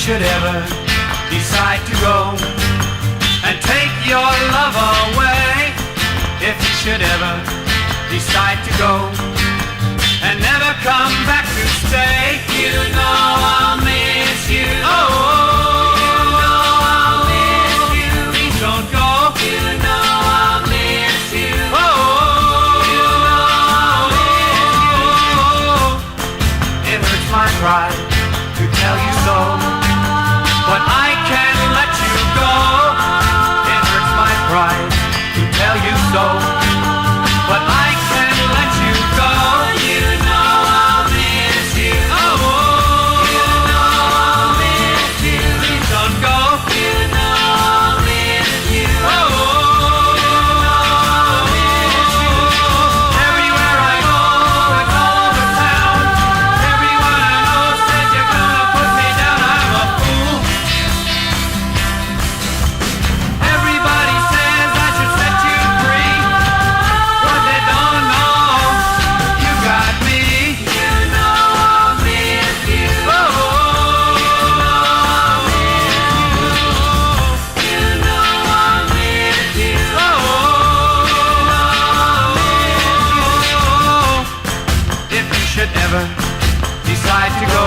should ever decide to go and take your love away, if you should ever decide to go and never come back to stay, you know I'll miss you. Oh, you know I'll miss you. Please don't go. You know I'll miss you. Oh, you know I'll miss you. It hurts my pride to tell you so, but I can't let you go. It hurts my pride to tell you so, but I can't let you go. You know I'll miss you. Oh, you know I'll miss you. Please don't go. You know I'll miss you. Oh, you know I'll miss you. Everywhere I go, it's all over town. Everyone I know said you're gonna put me down. I'm a fool. Everybody says I should set you free. What they don't know, you got me. You know I'll miss you. Oh, you know I'll miss you. You know I'll miss you. Oh, I'll miss you. If you should ever decide to go